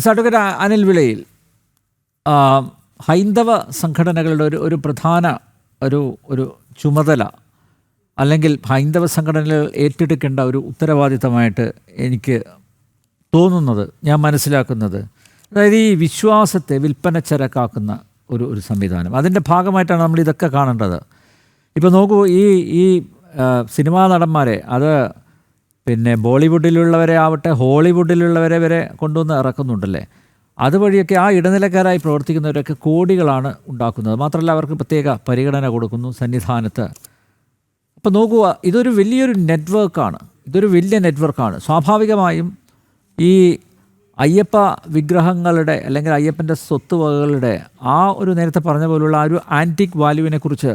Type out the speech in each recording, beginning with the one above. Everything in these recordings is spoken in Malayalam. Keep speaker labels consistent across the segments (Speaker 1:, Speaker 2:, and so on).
Speaker 1: അഡ്വക്കേറ്റ് അനിൽ വിളയിൽ, ഹൈന്ദവ സംഘടനകളുടെ ഒരു പ്രധാന ഒരു ചുമതല അല്ലെങ്കിൽ ഹൈന്ദവ സംഘടനകൾ ഏറ്റെടുക്കേണ്ട ഒരു ഉത്തരവാദിത്തമായിട്ട് എനിക്ക് തോന്നുന്നത്, ഞാൻ മനസ്സിലാക്കുന്നത്, അതായത് ഈ വിശ്വാസത്തെ വിൽപ്പന ചരക്കാക്കുന്ന ഒരു സംവിധാനം, അതിൻ്റെ ഭാഗമായിട്ടാണ് നമ്മൾ ഇതൊക്കെ കാണേണ്ടത്. ഇപ്പോൾ നോക്കൂ, ഈ സിനിമാ നടന്മാരെ, അത് പിന്നെ ബോളിവുഡിലുള്ളവരെ ആവട്ടെ ഹോളിവുഡിലുള്ളവരെ വരെ കൊണ്ടുവന്ന് ഇറക്കുന്നുണ്ടല്ലേ, അതുവഴിയൊക്കെ ആ ഇടനിലക്കാരായി പ്രവർത്തിക്കുന്നവരൊക്കെ കോടികളാണ് ഉണ്ടാക്കുന്നത്. മാത്രമല്ല അവർക്ക് പ്രത്യേക പരിഗണന കൊടുക്കുന്നു സന്നിധാനത്ത്. അപ്പോൾ നോക്കുക, ഇതൊരു വലിയൊരു നെറ്റ്വർക്കാണ്, ഇതൊരു വലിയ നെറ്റ്വർക്കാണ്. സ്വാഭാവികമായും ഈ അയ്യപ്പ വിഗ്രഹങ്ങളുടെ അല്ലെങ്കിൽ അയ്യപ്പൻ്റെ സ്വത്തുവകകളുടെ ആ ഒരു നേരത്തെ പറഞ്ഞ പോലുള്ള ആ ഒരു ആൻറ്റിക് വാല്യൂവിനെക്കുറിച്ച്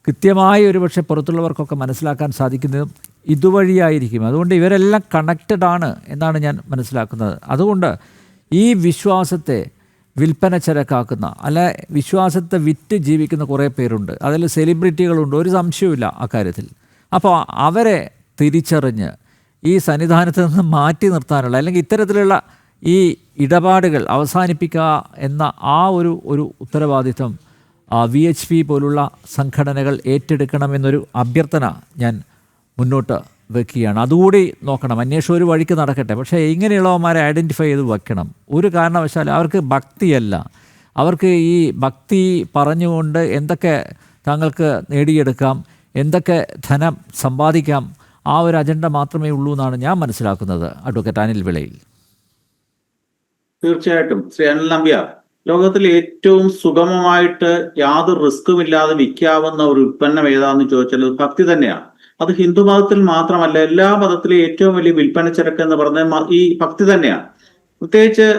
Speaker 1: കൃത്യമായി ഒരുപക്ഷെ പുറത്തുള്ളവർക്കൊക്കെ മനസ്സിലാക്കാൻ സാധിക്കുന്നതും ഇതുവഴിയായിരിക്കും. അതുകൊണ്ട് ഇവരെല്ലാം കണക്റ്റഡ് ആണ് എന്നാണ് ഞാൻ മനസ്സിലാക്കുന്നത്. അതുകൊണ്ട് ഈ വിശ്വാസത്തെ വിൽപ്പന ചരക്കാക്കുന്ന, അല്ല വിശ്വാസത്തെ വിറ്റ് ജീവിക്കുന്ന കുറേ പേരുണ്ട്, അതിൽ സെലിബ്രിറ്റികളുണ്ട്, ഒരു സംശയവുമില്ല അക്കാര്യത്തിൽ. അപ്പോൾ അവരെ തിരിച്ചറിഞ്ഞ് ഈ സന്നിധാനത്ത് നിന്ന് മാറ്റി നിർത്താനുള്ള അല്ലെങ്കിൽ ഇത്തരത്തിലുള്ള ഈ ഇടപാടുകൾ അവസാനിപ്പിക്കുക എന്ന ആ ഒരു ഉത്തരവാദിത്വം VHP പോലുള്ള സംഘടനകൾ ഏറ്റെടുക്കണമെന്നൊരു അഭ്യർത്ഥന ഞാൻ മുന്നോട്ട് വെക്കുകയാണ്. അതുകൂടി നോക്കണം. അന്വേഷണം ഒരു വഴിക്ക് നടക്കട്ടെ, പക്ഷേ ഇങ്ങനെയുള്ളവന്മാരെ ഐഡൻറ്റിഫൈ ചെയ്ത് വെക്കണം. ഒരു കാരണവശാൽ അവർക്ക് ഭക്തിയല്ല, അവർക്ക് ഈ ഭക്തി പറഞ്ഞുകൊണ്ട് എന്തൊക്കെ താങ്കൾക്ക് നേടിയെടുക്കാം, എന്തൊക്കെ ധനം സമ്പാദിക്കാം, ആ ഒരു അജണ്ട മാത്രമേ ഉള്ളൂ എന്നാണ് ഞാൻ മനസ്സിലാക്കുന്നത്. അഡ്വക്കേറ്റ് അനിൽ വിളയിൽ.
Speaker 2: തീർച്ചയായിട്ടും ശ്രീ അനിൽ നമ്പ്യാർ, ലോകത്തിൽ ഏറ്റവും സുഗമമായിട്ട് യാതൊരു റിസ്ക്കും ഇല്ലാതെ വിൽക്കാവുന്ന ഒരു ഉൽപ്പന്നം ഏതാന്ന് ചോദിച്ചാൽ അത് ഭക്തി തന്നെയാണ്. അത് ഹിന്ദു മതത്തിൽ മാത്രമല്ല, എല്ലാ മതത്തിലും ഏറ്റവും വലിയ വിൽപ്പന ചരക്ക് എന്ന് പറഞ്ഞാൽ ഈ ഭക്തി തന്നെയാണ്. പ്രത്യേകിച്ച്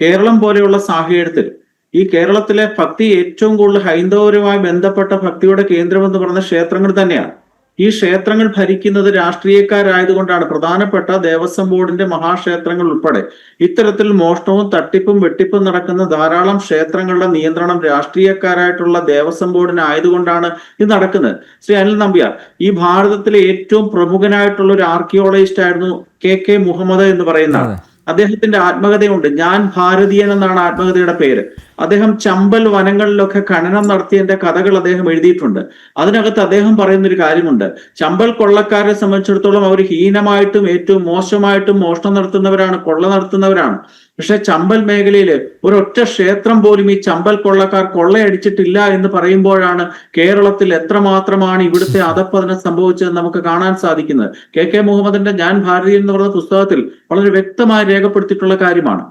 Speaker 2: കേരളം പോലെയുള്ള സാഹചര്യത്തിൽ ഈ കേരളത്തിലെ ഭക്തി ഏറ്റവും കൂടുതൽ ഹൈന്ദവരുമായി ബന്ധപ്പെട്ട ഭക്തിയുടെ കേന്ദ്രമെന്ന് പറഞ്ഞ ക്ഷേത്രങ്ങൾ തന്നെയാണ്. ഈ ക്ഷേത്രങ്ങൾ ഭരിക്കുന്നത് രാഷ്ട്രീയക്കാരായതുകൊണ്ടാണ്. പ്രധാനപ്പെട്ട ദേവസ്വം ബോർഡിന്റെ മഹാക്ഷേത്രങ്ങൾ ഉൾപ്പെടെ ഇത്തരത്തിൽ മോഷണവും തട്ടിപ്പും വെട്ടിപ്പും നടക്കുന്ന ധാരാളം ക്ഷേത്രങ്ങളുടെ നിയന്ത്രണം രാഷ്ട്രീയക്കാരായിട്ടുള്ള ദേവസ്വം ബോർഡിന് ആയതുകൊണ്ടാണ് ഇത് നടക്കുന്നത്. ശ്രീ അനിൽ നമ്പ്യാർ, ഈ ഭാരതത്തിലെ ഏറ്റവും പ്രമുഖനായിട്ടുള്ള ഒരു ആർക്കിയോളജിസ്റ്റ് ആയിരുന്നു KK മുഹമ്മദ് എന്ന് പറയുന്ന ആൾ. അദ്ദേഹത്തിന്റെ ആത്മകഥയുണ്ട്, ഞാൻ ഭാരതീയൻ എന്നാണ് ആത്മകഥയുടെ പേര്. അദ്ദേഹം ചമ്പൽ വനങ്ങളിലൊക്കെ ഖനനം നടത്തിയതിന്റെ കഥകൾ അദ്ദേഹം എഴുതിയിട്ടുണ്ട്. അതിനകത്ത് അദ്ദേഹം പറയുന്ന ഒരു കാര്യമുണ്ട്, ചമ്പൽ കൊള്ളക്കാരെ സംബന്ധിച്ചിടത്തോളം അവർ ഹീനമായിട്ടും ഏറ്റവും മോശമായിട്ടും മോഷണം നടത്തുന്നവരാണ്, കൊള്ള നടത്തുന്നവരാണ്. പക്ഷെ ചമ്പൽ മേഖലയിൽ ഒരൊറ്റ ക്ഷേത്രം പോലും ഈ ചമ്പൽ കൊള്ളക്കാർ കൊള്ളയടിച്ചിട്ടില്ല എന്ന് പറയുമ്പോഴാണ് കേരളത്തിൽ എത്രമാത്രമാണ് ഇവിടുത്തെ അധപ്പതനം സംഭവിച്ചതെന്ന് നമുക്ക് കാണാൻ സാധിക്കുന്നത്. KK മുഹമ്മദിന്റെ ഞാൻ ഭാരതീയൻ എന്ന് പറയുന്ന പുസ്തകത്തിൽ വളരെ വ്യക്തമായി രേഖപ്പെടുത്തിയിട്ടുള്ള കാര്യമാണ്.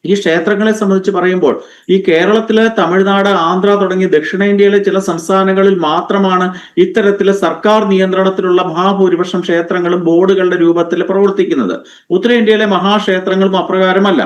Speaker 2: ഈ ക്ഷേത്രങ്ങളെ സംബന്ധിച്ച് പറയുമ്പോൾ ഈ കേരളത്തിലെ തമിഴ്നാട്, ആന്ധ്ര തുടങ്ങി ദക്ഷിണേന്ത്യയിലെ ചില സംസ്ഥാനങ്ങളിൽ മാത്രമാണ് ഇത്തരത്തിലെ സർക്കാർ നിയന്ത്രണത്തിലുള്ള മഹാഭൂരിപക്ഷം ക്ഷേത്രങ്ങളും ബോർഡുകളുടെ രൂപത്തിൽ പ്രവർത്തിക്കുന്നത്. ഉത്തരേന്ത്യയിലെ മഹാക്ഷേത്രങ്ങളും അപ്രകാരമല്ല.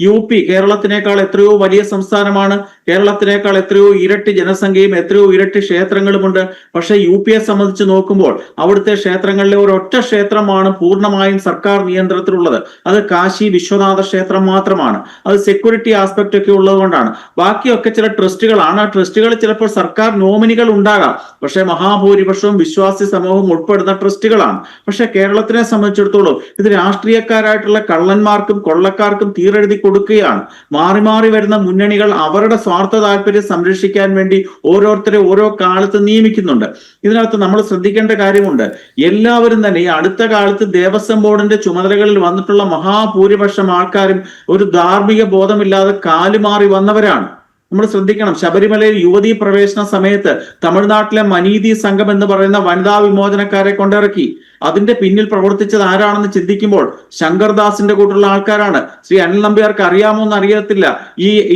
Speaker 2: UP കേരളത്തിനേക്കാൾ എത്രയോ വലിയ സംസ്ഥാനമാണ്, കേരളത്തിനേക്കാൾ എത്രയോ ഇരട്ടി ജനസംഖ്യയും എത്രയോ ഇരട്ടി ക്ഷേത്രങ്ങളുമുണ്ട്. പക്ഷെ UPയെ സംബന്ധിച്ച് നോക്കുമ്പോൾ അവിടുത്തെ ക്ഷേത്രങ്ങളിലെ ഒരൊറ്റ ക്ഷേത്രമാണ് പൂർണ്ണമായും സർക്കാർ നിയന്ത്രണത്തിലുള്ളത്. അത് കാശി വിശ്വനാഥ ക്ഷേത്രം മാത്രമാണ്. അത് സെക്യൂരിറ്റി ആസ്പെക്ട് ഒക്കെ ഉള്ളതുകൊണ്ടാണ്. ബാക്കിയൊക്കെ ചില ട്രസ്റ്റുകളാണ്. ആ ട്രസ്റ്റുകൾ ചിലപ്പോൾ സർക്കാർ നോമിനികൾ ഉണ്ടാകാം, പക്ഷെ മഹാഭൂരിപക്ഷവും വിശ്വാസി സമൂഹം ഉൾപ്പെടുന്ന ട്രസ്റ്റുകളാണ്. പക്ഷെ കേരളത്തിനെ സംബന്ധിച്ചിടത്തോളം ഇത് രാഷ്ട്രീയക്കാരായിട്ടുള്ള കള്ളന്മാർക്കും കൊള്ളക്കാർക്കും തീരെഴുതി കൊടുക്കുകയാണ്. മാറി മാറി വരുന്ന മുന്നണികൾ അവരുടെ സ്വാർത്ഥ താല്പര്യം സംരക്ഷിക്കാൻ വേണ്ടി ഓരോരുത്തരെ ഓരോ കാലത്ത് നിയമിക്കുന്നുണ്ട്. ഇതിനകത്ത് നമ്മൾ ശ്രദ്ധിക്കേണ്ട കാര്യമുണ്ട്, എല്ലാവരും തന്നെ ഈ അടുത്ത കാലത്ത് ദേവസ്വം ബോർഡിന്റെ ചുമതലകളിൽ വന്നിട്ടുള്ള മഹാഭൂരിപക്ഷം ആൾക്കാരും ഒരു ധാർമ്മിക ബോധമില്ലാതെ കാലുമാറി വന്നവരാണ്. നമ്മൾ ശ്രദ്ധിക്കണം, ശബരിമലയിൽ യുവതീ പ്രവേശന സമയത്ത് തമിഴ്നാട്ടിലെ മനീതി സംഘം എന്ന് പറയുന്ന വനിതാ വിമോചനക്കാരെ കൊണ്ടിറക്കി. അതിന്റെ പിന്നിൽ പ്രവർത്തിച്ചത് ആരാണെന്ന് ചിന്തിക്കുമ്പോൾ ശങ്കർദാസിന്റെ കൂട്ടുള്ള ആൾക്കാരാണ്. ശ്രീ അനിൽ നമ്പ്യാർക്ക് അറിയാമോ എന്ന് അറിയത്തില്ല,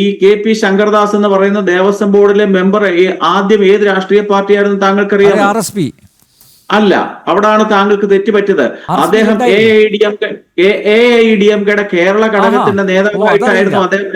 Speaker 2: ഈ KP ശങ്കർദാസ് എന്ന് പറയുന്ന ദേവസ്വം ബോർഡിലെ മെമ്പർ ആദ്യം ഏത് രാഷ്ട്രീയ പാർട്ടിയായിരുന്നു താങ്കൾക്കറിയാമോ? അല്ല, അവിടാണ് താങ്കൾക്ക് തെറ്റുപറ്റിയത്. അദ്ദേഹം AIDMKയുടെ കേരള ഘടകത്തിന്റെ നേതാവായിട്ടായിരുന്നു അദ്ദേഹം.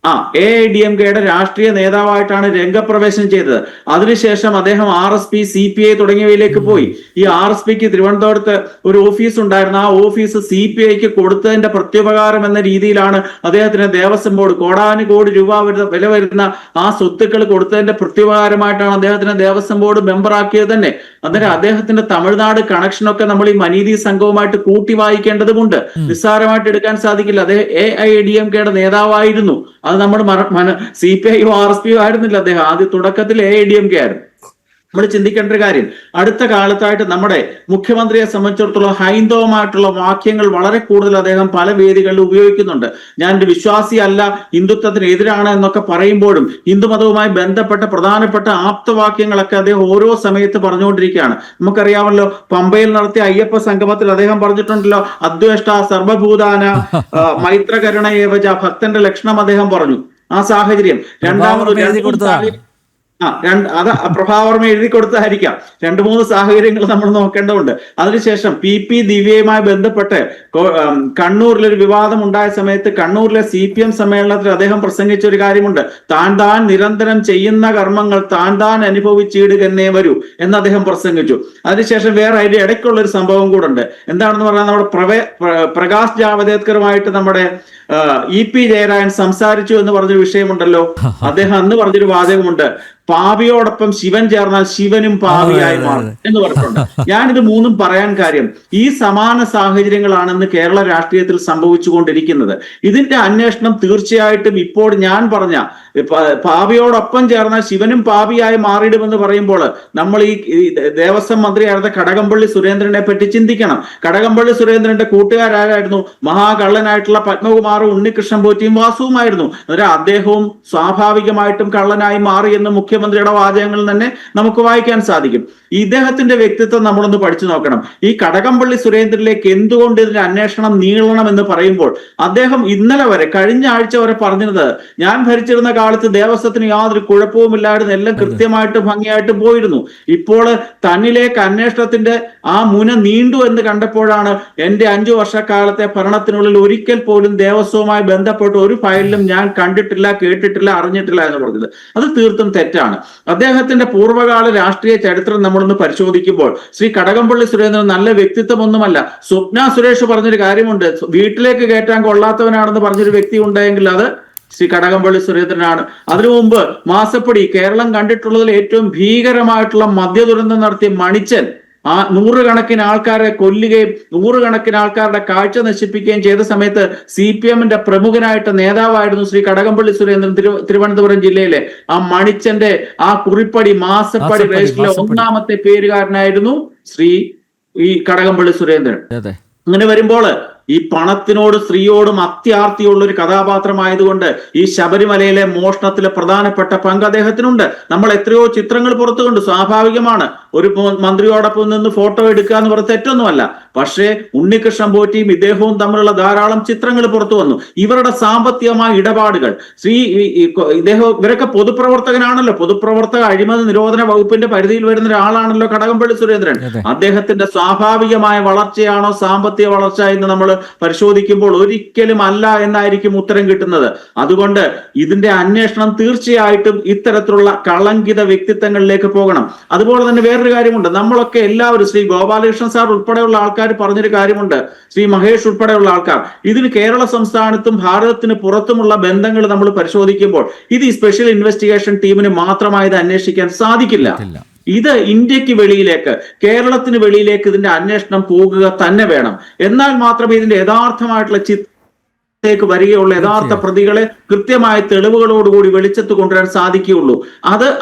Speaker 2: AIDMKയുടെ രാഷ്ട്രീയ നേതാവായിട്ടാണ് രംഗപ്രവേശനം ചെയ്തത്. അതിനുശേഷം അദ്ദേഹം RSP, CPI തുടങ്ങിയവയിലേക്ക് പോയി. ഈ RSPക്ക് തിരുവനന്തപുരത്ത് ഒരു ഓഫീസ് ഉണ്ടായിരുന്നു. ആ ഓഫീസ് CPIക്ക് കൊടുത്തതിന്റെ പ്രത്യുപകാരം എന്ന രീതിയിലാണ് അദ്ദേഹത്തിന് ദേവസ്വം ബോർഡ് കോടാനുകോടി രൂപ വില വരുന്ന ആ സ്വത്തുക്കൾ കൊടുത്തതിന്റെ പ്രത്യുപകാരമായിട്ടാണ് അദ്ദേഹത്തിന് ദേവസ്വം ബോർഡ് മെമ്പറാക്കിയത് തന്നെ. അന്നേരം അദ്ദേഹത്തിന്റെ തമിഴ്നാട് കണക്ഷനൊക്കെ നമ്മൾ ഈ മനീതി സംഘവുമായിട്ട് കൂട്ടി വായിക്കേണ്ടതുണ്ട്. നിസ്സാരമായിട്ട് എടുക്കാൻ സാധിക്കില്ല. അദ്ദേഹം AIDMKയുടെ നേതാവായിരുന്നു. അത് നമ്മൾ CPI RSP ആയിരുന്നില്ല അദ്ദേഹം. ആദ്യ തുടക്കത്തിൽ AIDMK ആയിരുന്നു. നമ്മൾ ചിന്തിക്കേണ്ട ഒരു കാര്യം, അടുത്ത കാലത്തായിട്ട് നമ്മുടെ മുഖ്യമന്ത്രിയെ സംബന്ധിച്ചിടത്തോളം ഹൈന്ദവമായിട്ടുള്ള വാക്യങ്ങൾ വളരെ കൂടുതൽ അദ്ദേഹം പല വേദികളിൽ ഉപയോഗിക്കുന്നുണ്ട്. ഞാൻ ഒരു വിശ്വാസിയല്ല, ഹിന്ദുത്വത്തിന് എതിരാണ് എന്നൊക്കെ പറയുമ്പോഴും ഹിന്ദുമതവുമായി ബന്ധപ്പെട്ട പ്രധാനപ്പെട്ട ആപ്തവാക്യങ്ങളൊക്കെ അദ്ദേഹം ഓരോ സമയത്ത് പറഞ്ഞുകൊണ്ടിരിക്കുകയാണ്. നമുക്കറിയാമല്ലോ, പമ്പയിൽ നടത്തിയ അയ്യപ്പ സംഗമത്തിൽ അദ്ദേഹം പറഞ്ഞിട്ടുണ്ടല്ലോ, അദ്വേഷ്ട സർവഭൂതാന മൈത്രകരുണ ഏവച, ഭക്തന്റെ ലക്ഷണം അദ്ദേഹം പറഞ്ഞു. ആ സാഹചര്യം അത് പ്രഭാവർമ്മ എഴുതി കൊടുത്തായിരിക്കാം. 2-3 സാഹചര്യങ്ങൾ നമ്മൾ നോക്കേണ്ടതുണ്ട്. അതിനുശേഷം PP ദിവ്യയുമായി ബന്ധപ്പെട്ട് കണ്ണൂരിലൊരു വിവാദം ഉണ്ടായ സമയത്ത് കണ്ണൂരിലെ CPM സമ്മേളനത്തിൽ അദ്ദേഹം പ്രസംഗിച്ച ഒരു കാര്യമുണ്ട്. താൻ നിരന്തരം ചെയ്യുന്ന കർമ്മങ്ങൾ താൻ അനുഭവിച്ചിടുകന്നേ വരൂ എന്ന് അദ്ദേഹം പ്രസംഗിച്ചു. അതിനുശേഷം വേറെ അതിന്റെ ഇടയ്ക്കുള്ള ഒരു സംഭവം കൂടെ ഉണ്ട്. എന്താണെന്ന് പറഞ്ഞാൽ, നമ്മുടെ പ്രകാശ് ജാവദേക്കറുമായിട്ട് നമ്മുടെ EP ജയരാജൻ സംസാരിച്ചു എന്ന് പറഞ്ഞൊരു വിഷയമുണ്ടല്ലോ. അദ്ദേഹം അന്ന് പറഞ്ഞൊരു വാചകമുണ്ട്, പാപിയോടൊപ്പം ശിവൻ ചേർന്നാൽ ശിവനും പാപിയായി മാറും എന്ന് പറഞ്ഞിട്ടുണ്ട്. ഞാനിത് മൂന്നും പറയാൻ കാര്യം, ഈ സമാന സാഹചര്യങ്ങളാണെന്ന് കേരള രാഷ്ട്രീയത്തിൽ സംഭവിച്ചുകൊണ്ടിരിക്കുന്നത്. ഇതിന്റെ അന്വേഷണം തീർച്ചയായിട്ടും ഇപ്പോൾ ഞാൻ പറഞ്ഞ പാപിയോടൊപ്പം ചേർന്നാൽ ശിവനും പാപിയായി മാറിയിടുമെന്ന് പറയുമ്പോൾ നമ്മൾ ഈ ദേവസ്വം മന്ത്രിയായിരുന്ന കടകംപള്ളി സുരേന്ദ്രനെ പറ്റി ചിന്തിക്കണം. കടകംപള്ളി സുരേന്ദ്രന്റെ കൂട്ടുകാരായിരുന്നു മഹാകള്ളനായിട്ടുള്ള പത്മകുമാറും ഉണ്ണികൃഷ്ണൻ പോറ്റിയും വാസുവുമായിരുന്നു. അന്നേരം അദ്ദേഹവും സ്വാഭാവികമായിട്ടും കള്ളനായി മാറി എന്ന് മുഖ്യമന്ത്രിയുടെ വാചകങ്ങളിൽ തന്നെ നമുക്ക് വായിക്കാൻ സാധിക്കും. ഇദ്ദേഹത്തിന്റെ വ്യക്തിത്വം നമ്മളൊന്ന് പഠിച്ചു നോക്കണം. ഈ കടകംപള്ളി സുരേന്ദ്രനിലേക്ക് എന്തുകൊണ്ട് ഇതിന്റെ അന്വേഷണം നീളണം എന്ന് പറയുമ്പോൾ, അദ്ദേഹം ഇന്നലെ വരെ, കഴിഞ്ഞ ആഴ്ച വരെ പറഞ്ഞിരുന്നത്, ഞാൻ ഭരിച്ചിരുന്ന കാലത്ത് ദേവസ്വത്തിന് യാതൊരു കുഴപ്പവുമില്ലായിരുന്നു, എല്ലാം കൃത്യമായിട്ട് ഭംഗിയായിട്ട് പോയിരുന്നു. ഇപ്പോൾ തന്നിലേക്ക് അന്വേഷണത്തിന്റെ ആ മുന നീണ്ടു എന്ന് കണ്ടപ്പോഴാണ് എന്റെ 5 വർഷക്കാലത്തെ ഭരണത്തിനുള്ളിൽ ഒരിക്കൽ പോലും ദേവസ്വവുമായി ബന്ധപ്പെട്ട് ഒരു ഫയലിലും ഞാൻ കണ്ടിട്ടില്ല, കേട്ടിട്ടില്ല, അറിഞ്ഞിട്ടില്ല എന്ന് പറഞ്ഞത്. അത് തീർത്തും തെറ്റാണ്. അദ്ദേഹത്തിന്റെ പൂർവ്വകാല രാഷ്ട്രീയ ചരിത്രം നമ്മളൊന്ന് പരിശോധിക്കുമ്പോൾ ശ്രീ കടകംപള്ളി സുരേന്ദ്രൻ നല്ല വ്യക്തിത്വമൊന്നുമല്ല. സ്വപ്ന സുരേഷ് പറഞ്ഞൊരു കാര്യമുണ്ട്, വീട്ടിലേക്ക് കയറ്റാൻ കൊള്ളാത്തവനാണെന്ന് പറഞ്ഞൊരു വ്യക്തി ഉണ്ടെങ്കിൽ അത് ശ്രീ കടകംപള്ളി സുരേന്ദ്രനാണ്. അതിനു മുമ്പ് മാസപ്പടി, കേരളം കണ്ടിട്ടുള്ളതിൽ ഏറ്റവും ഭീകരമായിട്ടുള്ള മദ്യ ദുരന്തം നടത്തിയ മണിച്ചൻ, ആ 100 കണക്കിന് ആൾക്കാരെ കൊല്ലുകയും 100 കണക്കിന് ആൾക്കാരുടെ കാഴ്ച നശിപ്പിക്കുകയും ചെയ്ത സമയത്ത് CPMന്റെ പ്രമുഖനായിട്ട് നേതാവായിരുന്നു ശ്രീ കടകംപള്ളി സുരേന്ദ്രൻ. തിരുവനന്തപുരം ജില്ലയിലെ ആ മണിച്ചന്റെ ആ കുറിപ്പടി, മാസപ്പടി റേസിലെ 1ാമത്തെ പേരുകാരനായിരുന്നു ഈ കടകംപള്ളി സുരേന്ദ്രൻ. അങ്ങനെ വരുമ്പോൾ ഈ പണത്തിനോട് സ്ത്രീയോടും അത്യാർത്തിയുള്ള ഒരു കഥാപാത്രമായതുകൊണ്ട് ഈ ശബരിമലയിലെ മോഷണത്തിലെ പ്രധാനപ്പെട്ട പങ്ക് അദ്ദേഹത്തിനുണ്ട്. നമ്മൾ എത്രയോ ചിത്രങ്ങൾ പുറത്തു കണ്ടു. സ്വാഭാവികമാണ്, ഒരു മന്ത്രിയോടൊപ്പം നിന്ന് ഫോട്ടോ എടുക്കുക എന്ന് പറഞ്ഞ തെറ്റൊന്നുമല്ല. പക്ഷേ ഉണ്ണികൃഷ്ണൻ പോറ്റിയും ഇദ്ദേഹവും തമ്മിലുള്ള ധാരാളം ചിത്രങ്ങൾ പുറത്തു വന്നു. ഇവരുടെ സാമ്പത്തികമായ ഇടപാടുകൾ, ഇവരൊക്കെ പൊതുപ്രവർത്തകനാണല്ലോ, പൊതുപ്രവർത്തക അഴിമതി നിരോധന വകുപ്പിന്റെ പരിധിയിൽ വരുന്ന ഒരാളാണല്ലോ കടകംപള്ളി സുരേന്ദ്രൻ. അദ്ദേഹത്തിന്റെ സ്വാഭാവികമായ വളർച്ചയാണോ സാമ്പത്തിക വളർച്ച എന്ന് നമ്മൾ പരിശോധിക്കുമ്പോൾ ഒരിക്കലും അല്ല എന്നായിരിക്കും ഉത്തരം കിട്ടുന്നത്. അതുകൊണ്ട് ഇതിന്റെ അന്വേഷണം തീർച്ചയായിട്ടും ഇത്തരത്തിലുള്ള കളങ്കിത വ്യക്തിത്വങ്ങളിലേക്ക് പോകണം. അതുപോലെ തന്നെ വേറൊരു കാര്യമുണ്ട്, നമ്മളൊക്കെ എല്ലാവരും, ശ്രീ ഗോപാലകൃഷ്ണൻ സാർ ഉൾപ്പെടെയുള്ള ആൾക്കാർ പറഞ്ഞൊരു കാര്യമുണ്ട്, ശ്രീ മഹേഷ് ഉൾപ്പെടെയുള്ള ആൾക്കാർ, ഇതിന് കേരള സംസ്ഥാനത്തും ഭാരതത്തിന് പുറത്തുമുള്ള ബന്ധങ്ങൾ നമ്മൾ പരിശോധിക്കുമ്പോൾ ഇത് ഈ സ്പെഷ്യൽ ഇൻവെസ്റ്റിഗേഷൻ ടീമിന് മാത്രമായി ഇത് അന്വേഷിക്കാൻ സാധിക്കില്ല. ഇത് ഇന്ത്യക്ക് വെളിയിലേക്ക്, കേരളത്തിന് വെളിയിലേക്ക് ഇതിന്റെ അന്വേഷണം പോകുക തന്നെ വേണം. എന്നാൽ മാത്രമേ ഇതിന്റെ യഥാർത്ഥമായിട്ടുള്ള േക്ക് വരികയുള്ള യഥാർത്ഥ പ്രതികളെ കൃത്യമായ തെളിവുകളോടുകൂടി വെളിച്ചത്ത് കൊണ്ടുവരാൻ സാധിക്കുകയുള്ളൂ.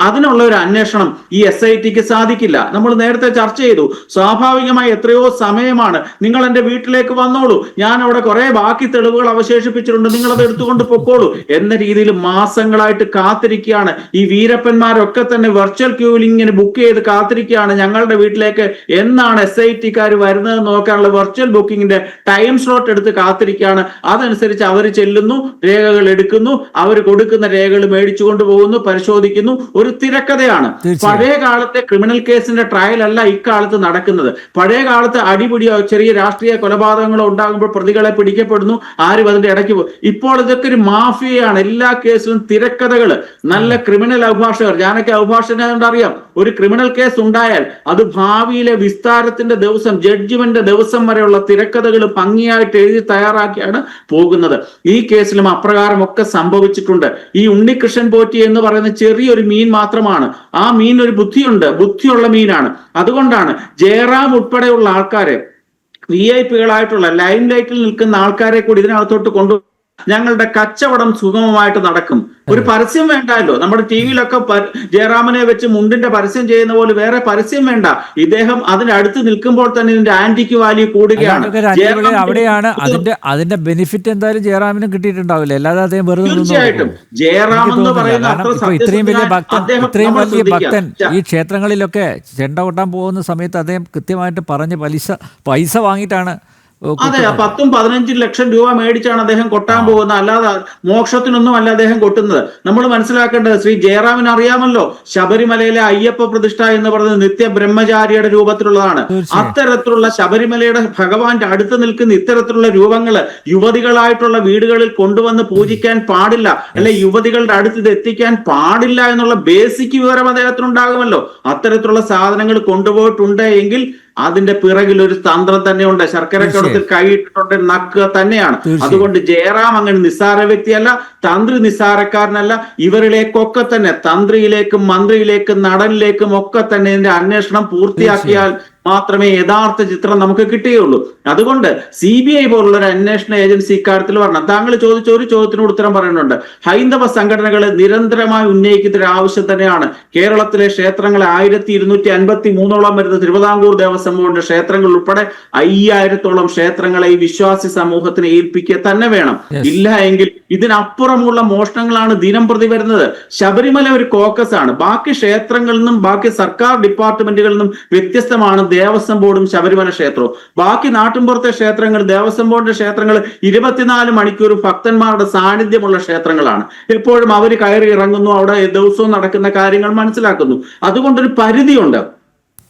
Speaker 2: അതിനുള്ള ഒരു അന്വേഷണം ഈ SITക്ക് സാധിക്കില്ല. നമ്മൾ നേരത്തെ ചർച്ച ചെയ്തു, സ്വാഭാവികമായി എത്രയോ സമയമാണ്, നിങ്ങൾ എന്റെ വീട്ടിലേക്ക് വന്നോളൂ, ഞാൻ അവിടെ കുറെ ബാക്കി തെളിവുകൾ അവശേഷിപ്പിച്ചിട്ടുണ്ട്, നിങ്ങൾ അത് എടുത്തുകൊണ്ട് പൊക്കോളൂ എന്ന രീതിയിൽ മാസങ്ങളായിട്ട് കാത്തിരിക്കുകയാണ്. ഈ വീരപ്പന്മാരൊക്കെ തന്നെ വെർച്വൽ ക്യൂവിലിങ്ങിന് ബുക്ക് ചെയ്ത് കാത്തിരിക്കുകയാണ്, ഞങ്ങളുടെ വീട്ടിലേക്ക് എന്നാണ് SITക്കാർ വരുന്നത് നോക്കാനുള്ള വെർച്വൽ ബുക്കിങ്ങിന്റെ ടൈം സ്ലോട്ട് എടുത്ത് കാത്തിരിക്കുകയാണ്. അതനുസരിച്ച് അനുസരിച്ച് അവർ ചെല്ലുന്നു, രേഖകൾ എടുക്കുന്നു, അവർ കൊടുക്കുന്ന രേഖകൾ മേടിച്ചു കൊണ്ടുപോകുന്നു, പരിശോധിക്കുന്നു. ഒരു തിരക്കഥയാണ്. പഴയ കാലത്തെ ക്രിമിനൽ കേസിന്റെ ട്രയൽ അല്ല ഇക്കാലത്ത് നടക്കുന്നത്. പഴയ കാലത്ത് അടിപിടിയോ ചെറിയ രാഷ്ട്രീയ കൊലപാതകങ്ങളോ ഉണ്ടാകുമ്പോൾ പ്രതികളെ പിടിക്കപ്പെടുന്നു, ആരും അതിന്റെ ഇടയ്ക്ക് പോകും. ഇപ്പോൾ ഇതൊക്കെ ഒരു മാഫിയയാണ്. എല്ലാ കേസിലും തിരക്കഥകൾ. നല്ല ക്രിമിനൽ അഭിഭാഷകർ, ഞാനൊക്കെ അഭിഭാഷകനെ അറിയാം. ഒരു ക്രിമിനൽ കേസ് ഉണ്ടായാൽ അത് ഭാവിയിലെ വിസ്താരത്തിന്റെ ദിവസം, ജഡ്ജ്മെന്റ് ദിവസം വരെയുള്ള തിരക്കഥകൾ ഭംഗിയായിട്ട് എഴുതി തയ്യാറാക്കിയാണ് പോകുന്നത്. ഈ കേസിലും അപ്രകാരമൊക്കെ സംഭവിച്ചിട്ടുണ്ട്. ഈ ഉണ്ണികൃഷ്ണൻ പോറ്റി എന്ന് പറയുന്ന ചെറിയൊരു മീൻ മാത്രമാണ്. ആ മീൻ ഒരു ബുദ്ധിയുള്ള മീനാണ്. അതുകൊണ്ടാണ് ജയറാം ഉൾപ്പെടെയുള്ള ആൾക്കാരെ, VIP കളായിട്ടുള്ള ലൈം ലൈറ്റിൽ നിൽക്കുന്ന ആൾക്കാരെ കൂടി ഇതിനകത്തോട്ട് ഞങ്ങളുടെ കച്ചവടം സുഗമമായിട്ട് നടക്കും. ഒരു പരസ്യം വേണ്ടല്ലോ. നമ്മുടെ TV-യിലൊക്കെ ജയറാമിനെ വെച്ച് മുണ്ടിന്റെ പരസ്യം ചെയ്യുന്ന പോലെ വേറെ പരസ്യം വേണ്ട. ഇദ്ദേഹം അതിനടുത്ത് നിൽക്കുമ്പോൾ തന്നെ ഇതിന്റെ ആന്റിക്ക് വാല്യൂ കൂടുകയാണ്.
Speaker 1: അവിടെയാണ് അതിന്റെ ബെനിഫിറ്റ് എന്തായാലും ജയറാമിനും കിട്ടിയിട്ടുണ്ടാവില്ല. അല്ലാതെ അദ്ദേഹം വെറുതെ
Speaker 2: തീർച്ചയായിട്ടും ജയറാം എന്ന് പറയുന്ന
Speaker 1: ഇത്രയും വലിയ ഭക്തൻ ഈ ക്ഷേത്രങ്ങളിലൊക്കെ ചെണ്ട കൊട്ടാൻ പോകുന്ന സമയത്ത് അദ്ദേഹം കൃത്യമായിട്ട് പറഞ്ഞ് പൈസ വാങ്ങിയിട്ടാണ്.
Speaker 2: അതെ, 10-15 ലക്ഷം രൂപ മേടിച്ചാണ് അദ്ദേഹം കൊട്ടാൻ പോകുന്നത്. അല്ലാതെ മോക്ഷത്തിനൊന്നും അല്ല അദ്ദേഹം കൊട്ടുന്നത്. നമ്മൾ മനസ്സിലാക്കേണ്ടത്, ശ്രീ ജയറാമിന് അറിയാമല്ലോ, ശബരിമലയിലെ അയ്യപ്പ പ്രതിഷ്ഠ എന്ന് പറയുന്നത് നിത്യ ബ്രഹ്മചാരിയുടെ രൂപത്തിലുള്ളതാണ്. അത്തരത്തിലുള്ള ശബരിമലയുടെ ഭഗവാന്റെ അടുത്ത് നിൽക്കുന്ന ഇത്തരത്തിലുള്ള രൂപങ്ങള് യുവതികളായിട്ടുള്ള വീടുകളിൽ കൊണ്ടുവന്ന് പൂജിക്കാൻ പാടില്ല, അല്ലെ യുവതികളുടെ അടുത്ത് ഇത് എത്തിക്കാൻ പാടില്ല എന്നുള്ള ബേസിക് വിവരം അദ്ദേഹത്തിനുണ്ടാകുമല്ലോ. അത്തരത്തിലുള്ള സാധനങ്ങൾ കൊണ്ടുപോയിട്ടുണ്ട് എങ്കിൽ അതിന്റെ പിറകിൽ ഒരു തന്ത്രം തന്നെയുണ്ട്. ശർക്കരക്കടത്തിൽ കൈയിട്ടിട്ടുണ്ട്, നക്കുക തന്നെയാണ്. അതുകൊണ്ട് ജയറാം അങ്ങനെ നിസ്സാര വ്യക്തിയല്ല, തന്ത്രി നിസ്സാരക്കാരനല്ല. ഇവരിലേക്കൊക്കെ തന്നെ, തന്ത്രിയിലേക്കും മന്ത്രിയിലേക്കും നടനിലേക്കും ഒക്കെ തന്നെ ഇതിന്റെ അന്വേഷണം പൂർത്തിയാക്കിയാൽ മാത്രമേ യഥാർത്ഥ ചിത്രം നമുക്ക് കിട്ടുകയുള്ളൂ. അതുകൊണ്ട് CBI പോലുള്ള ഒരു അന്വേഷണ ഏജൻസി ഇക്കാര്യത്തിൽ പറഞ്ഞു. താങ്കൾ ചോദിച്ച ഒരു ചോദ്യത്തിനോട് ഉത്തരം പറയുന്നുണ്ട്. ഹൈന്ദവ സംഘടനകൾ നിരന്തരമായി ഉന്നയിക്കുന്ന ഒരു ആവശ്യം തന്നെയാണ്. കേരളത്തിലെ ക്ഷേത്രങ്ങളെ 1253 വരുന്ന തിരുവിതാംകൂർ ദേവസ്വം ബോർഡിന്റെ ക്ഷേത്രങ്ങൾ ഉൾപ്പെടെ 5000-ഓളം ക്ഷേത്രങ്ങളെ ഈ വിശ്വാസി സമൂഹത്തിന് ഏൽപ്പിക്കുക തന്നെ വേണം. ഇല്ല എങ്കിൽ ഇതിനപ്പുറമുള്ള മോഷണങ്ങളാണ് ദിനം പ്രതി വരുന്നത്. ശബരിമല ഒരു കോക്കസ് ആണ്. ബാക്കി ക്ഷേത്രങ്ങളിൽ നിന്നും ബാക്കി സർക്കാർ ഡിപ്പാർട്ട്മെന്റുകളിൽ നിന്നും വ്യത്യസ്തമാണ് ദേവസ്വം ബോർഡും ശബരിമല ക്ഷേത്രവും. ബാക്കി നാട്ടിൻപുറത്തെ ക്ഷേത്രങ്ങൾ, ദേവസ്വം ബോർഡിന്റെ ക്ഷേത്രങ്ങൾ 24 മണിക്കൂർ ഭക്തന്മാരുടെ സാന്നിധ്യമുള്ള ക്ഷേത്രങ്ങളാണ്. എപ്പോഴും അവർ കയറി ഇറങ്ങുന്നു, അവിടെ ദിവസവും നടക്കുന്ന കാര്യങ്ങൾ മനസ്സിലാക്കുന്നു. അതുകൊണ്ടൊരു പരിധിയുണ്ട്.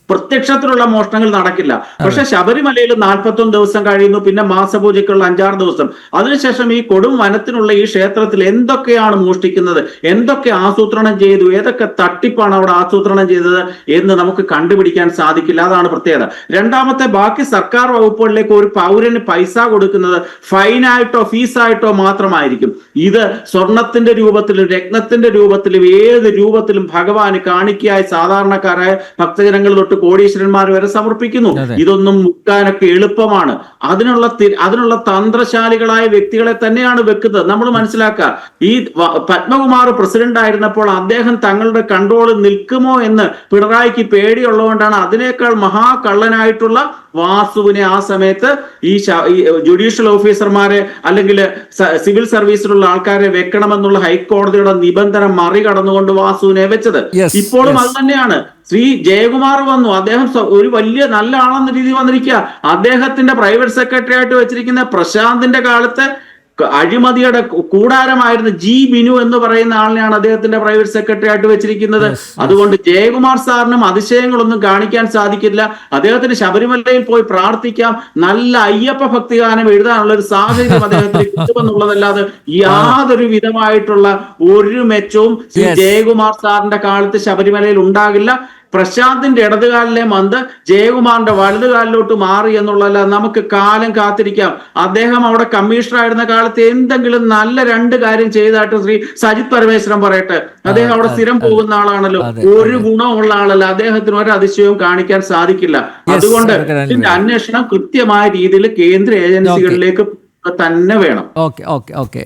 Speaker 2: പ്രത്യക്ഷത്തിലുള്ള മോഷണങ്ങൾ നടക്കില്ല. പക്ഷെ ശബരിമലയിൽ 41 ദിവസം കഴിയുന്നു, പിന്നെ മാസപൂജയ്ക്കുള്ള 5-6 ദിവസം. അതിനുശേഷം ഈ കൊടും വനത്തിനുള്ള ഈ ക്ഷേത്രത്തിൽ എന്തൊക്കെയാണ് മോഷ്ടിക്കുന്നത്, എന്തൊക്കെ ആസൂത്രണം ചെയ്തു, ഏതൊക്കെ തട്ടിപ്പാണ് അവിടെ ആസൂത്രണം ചെയ്തത് എന്ന് നമുക്ക് കണ്ടുപിടിക്കാൻ സാധിക്കില്ല. അതാണ് പ്രത്യേകത. രണ്ടാമത്തെ, ബാക്കി സർക്കാർ വകുപ്പുകളിലേക്ക് ഒരു പൗരന് പൈസ കൊടുക്കുന്നത് ഫൈനായിട്ടോ ഫീസായിട്ടോ മാത്രമായിരിക്കും. ഇത് സ്വർണത്തിന്റെ രൂപത്തിലും രത്നത്തിന്റെ രൂപത്തിലും ഏത് രൂപത്തിലും ഭഗവാന് കാണിക്കയായി സാധാരണക്കാരായ ഭക്തജനങ്ങൾ തൊട്ട് കോടീശ്വരന്മാർ വരെ സമർപ്പിക്കുന്നു. ഇതൊന്നും മുക്കാനൊക്കെ എളുപ്പമാണ്. അതിനുള്ള തന്ത്രശാലികളായ വ്യക്തികളെ തന്നെയാണ് വെക്കുന്നത്. നമ്മൾ മനസ്സിലാക്കുക, ഈ പത്മകുമാർ പ്രസിഡന്റ് ആയിരുന്നപ്പോൾ അദ്ദേഹം തങ്ങളുടെ കൺട്രോളിൽ നിൽക്കുമോ എന്ന് പിണറായിക്ക് പേടിയുള്ളതുകൊണ്ടാണ് അതിനേക്കാൾ മഹാകള്ളനായിട്ടുള്ള വാസുവിനെ ആ സമയത്ത് ഈ ജുഡീഷ്യൽ ഓഫീസർമാരെ അല്ലെങ്കിൽ സിവിൽ സർവീസിലുള്ള ആൾക്കാരെ വെക്കണമെന്നുള്ള ഹൈക്കോടതിയുടെ നിബന്ധന മറികടന്നുകൊണ്ട് വാസുവിനെ വെച്ചത്. ഇപ്പോഴും അത് തന്നെയാണ്. ശ്രീ ജയകുമാർ വന്നു, അദ്ദേഹം ഒരു വലിയ നല്ല ആളെന്ന രീതി വന്നിരിക്കുക. അദ്ദേഹത്തിന്റെ പ്രൈവറ്റ് സെക്രട്ടറി ആയിട്ട് വെച്ചിരിക്കുന്ന പ്രശാന്തിന്റെ കാലത്ത് അഴിമതിയുടെ കൂടാരമായിരുന്ന ജി ബിനു എന്ന് പറയുന്ന ആളിനെയാണ് അദ്ദേഹത്തിന്റെ പ്രൈവറ്റ് സെക്രട്ടറി ആയിട്ട് വെച്ചിരിക്കുന്നത്. അതുകൊണ്ട് ജയകുമാർ സാറിനും അതിശയങ്ങളൊന്നും കാണിക്കാൻ സാധിക്കില്ല. അദ്ദേഹത്തിന് ശബരിമലയിൽ പോയി പ്രാർത്ഥിക്കാം, നല്ല അയ്യപ്പ ഭക്തിഗാനം എഴുതാനുള്ള ഒരു സാഹചര്യം അദ്ദേഹത്തിന് കിട്ടുമെന്നുള്ളതല്ലാതെ യാതൊരു വിധമായിട്ടുള്ള ഒരു മെച്ചവും ശ്രീ ജയകുമാർ സാറിന്റെ കാലത്ത് ശബരിമലയിൽ ഉണ്ടാകില്ല. പ്രശാന്തിന്റെ ഇടതുകാലിലെ മന്ത് ജയകുമാറിന്റെ വലതുകാലിലോട്ട് മാറി എന്നുള്ളതല്ല, നമുക്ക് കാലം കാത്തിരിക്കാം. അദ്ദേഹം അവിടെ കമ്മീഷണർ ആയിരുന്ന കാലത്ത് എന്തെങ്കിലും നല്ല 2 കാര്യം ചെയ്തായിട്ട് ശ്രീ സജിത് പരമേശ്വരൻ പറയട്ടെ. അദ്ദേഹം അവിടെ സ്ഥിരം പോകുന്ന ആളാണല്ലോ, ഒരു ഗുണമുള്ള ആളല്ല. അദ്ദേഹത്തിന് ഒരു അതിശയവും കാണിക്കാൻ സാധിക്കില്ല. അതുകൊണ്ട് ഇതിന്റെ അന്വേഷണം കൃത്യമായ രീതിയിൽ കേന്ദ്ര ഏജൻസികളിലേക്ക് തന്നെ വേണം.
Speaker 1: ഓക്കെ.